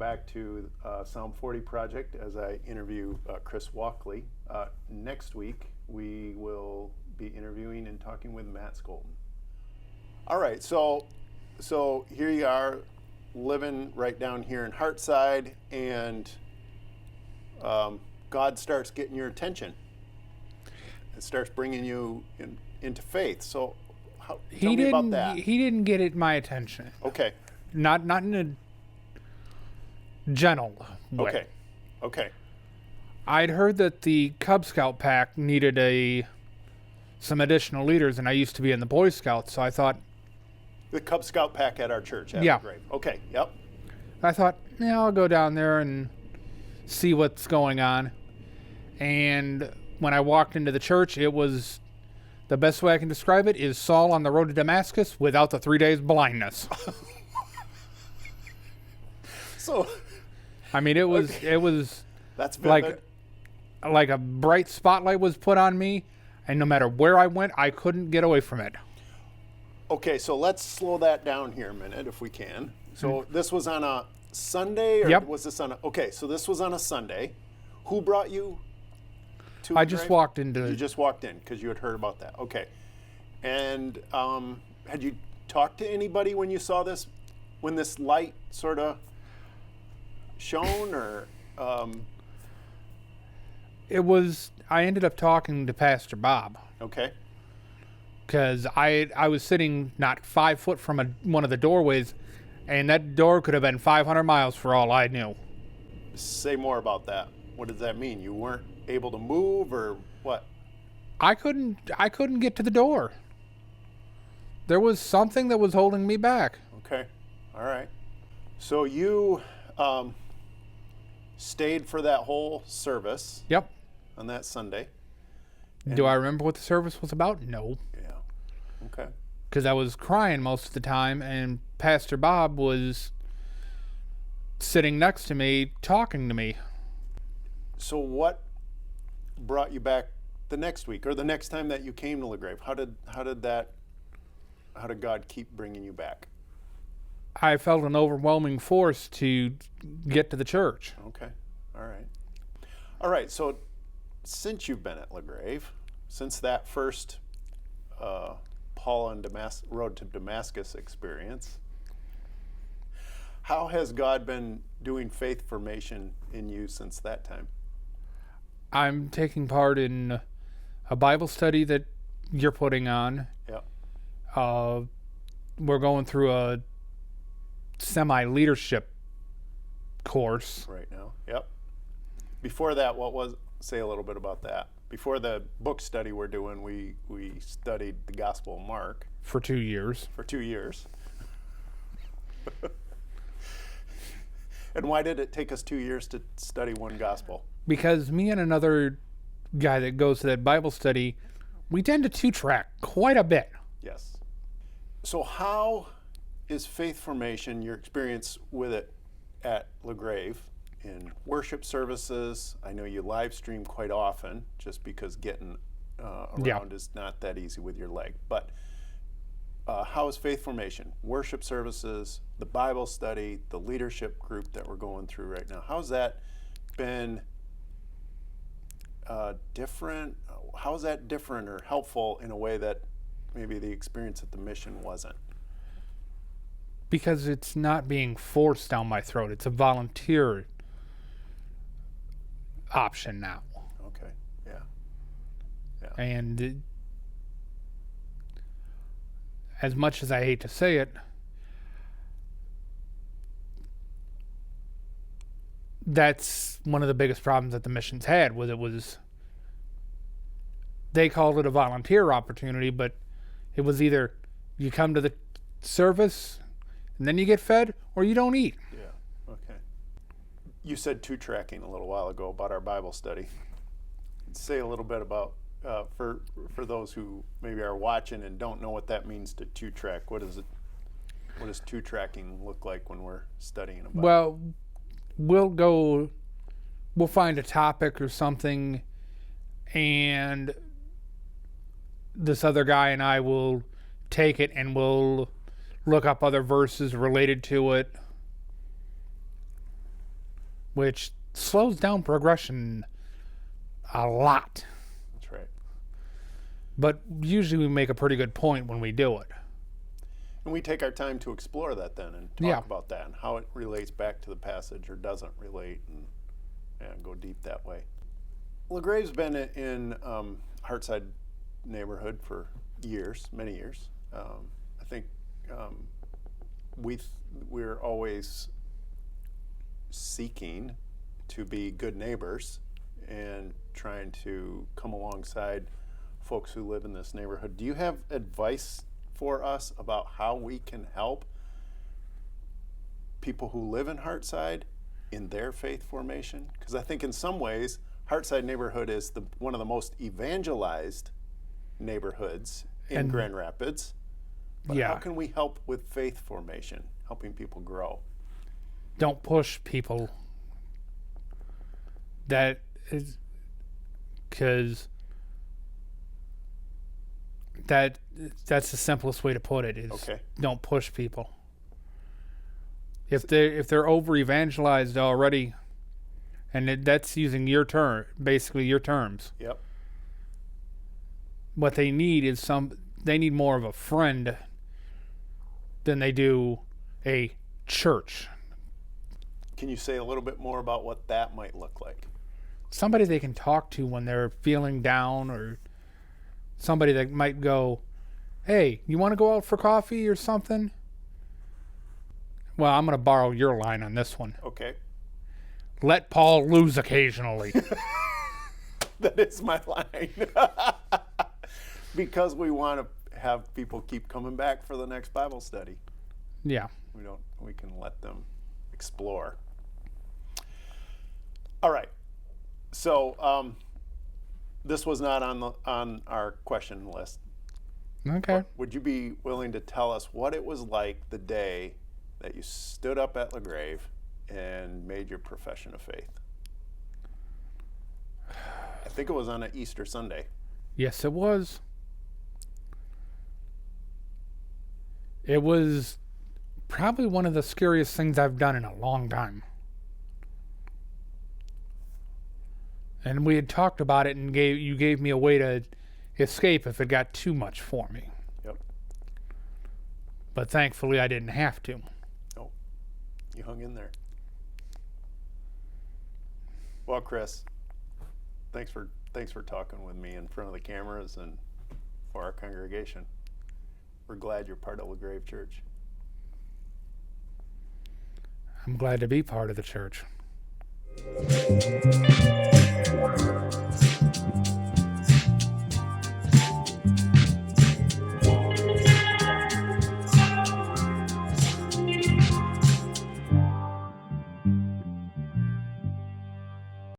back to Psalm 40 Project as I interview Chris Walkley. Next week, we will be interviewing and talking with Matt Skolton. All right, so here you are, living right down here in Hartside, and God starts getting your attention. It starts bringing you into faith. So tell me about that. He didn't get my attention. Okay. Not in a gentle way. Okay. I'd heard that the Cub Scout pack needed some additional leaders, and I used to be in the Boy Scouts, so I thought... The Cub Scout pack at our church at Yeah. LaGrave. Okay, yep. I thought, I'll go down there and see what's going on. And when I walked into the church, it was... The best way I can describe it is Saul on the road to Damascus without the 3 days blindness. So... I mean, it was That's vivid. like a bright spotlight was put on me, and no matter where I went, I couldn't get away from it. Okay, so let's slow that down here a minute if we can. So this was on a Sunday, or Yep. was this on a... Okay, so this was on a Sunday. Who brought you to I the just grave? walked into... You just walked in because you had heard about that. Okay. And had you talked to anybody when you saw this, when this light sort of shone, or... I ended up talking to Pastor Bob, Okay. because I was sitting not 5 foot from one of the doorways, and that door could have been 500 miles for all I knew. Say more about that. What does that mean? You weren't able to move, or what? I couldn't get to the door. There was something that was holding me back. Okay. All right. So you stayed for that whole service Yep. on that Sunday. Do I remember what the service was about? No. Yeah. Okay. Because I was crying most of the time, and Pastor Bob was sitting next to me, talking to me. So what brought you back the next week, or the next time that you came to LaGrave? How did God keep bringing you back? I felt an overwhelming force to get to the church. Okay. All right. So since you've been at LaGrave, since that first Paul and road to Damascus experience, how has God been doing faith formation in you since that time? I'm taking part in a Bible study that you're putting on. Yeah. We're going through a semi-leadership course. Right now. Yep. Before that, say a little bit about that. Before the book study we're doing, we studied the Gospel of Mark. For 2 years. For 2 years. And why did it take us 2 years to study one gospel? Because me and another guy that goes to that Bible study, we tend to two-track quite a bit. Yes. So how is faith formation, your experience with it at LaGrave, in worship services? I know you live stream quite often, just because getting around is not that easy with your leg. But how is faith formation, worship services, the Bible study, the leadership group that we're going through right now? How's that been different? How is that different or helpful in a way that maybe the experience at the mission wasn't? Because it's not being forced down my throat. It's a volunteer option now. Okay, yeah. And as much as I hate to say it, that's one of the biggest problems that the missions had. They called it a volunteer opportunity, but it was either you come to the service and then you get fed, or you don't eat. Yeah, okay. You said two-tracking a little while ago about our Bible study. Say a little bit about, for those who maybe are watching and don't know what that means to two-track. What does two-tracking look like when we're studying a Bible? Well, we'll find a topic or something, and this other guy and I will take it and we'll look up other verses related to it. which slows down progression a lot. That's right. But usually we make a pretty good point when we do it. And we take our time to explore that then and talk about that and how it relates back to the passage or doesn't relate, and go deep that way. LaGrave's been in Hartside neighborhood for years, many years. I think we're always seeking to be good neighbors and trying to come alongside folks who live in this neighborhood. Do you have advice for us about how we can help people who live in Hartside in their faith formation? Because I think in some ways, Hartside neighborhood is one of the most evangelized neighborhoods in Grand Rapids. But how can we help with faith formation, helping people grow? Don't push people. That is because that's the simplest way to put it is don't push people. If they're over evangelized already, and that's using your term, basically your terms. Yep. What they need is they need more of a friend than they do a church. Can you say a little bit more about what that might look like? Somebody they can talk to when they're feeling down, or somebody that might go, hey, you want to go out for coffee or something? Well, I'm going to borrow your line on this one. Okay. Let Paul lose occasionally. That is my line. Because we want to have people keep coming back for the next Bible study. Yeah. We can let them explore. All right. So this was not on our question list. Okay. Would you be willing to tell us what it was like the day that you stood up at LaGrave and made your profession of faith? I think it was on an Easter Sunday. Yes, it was. It was probably one of the scariest things I've done in a long time. And we had talked about it, and you gave me a way to escape if it got too much for me. Yep. But thankfully, I didn't have to. Oh, you hung in there. Well, Chris, thanks for talking with me in front of the cameras and for our congregation. We're glad you're part of LaGrave Church. I'm glad to be part of the church.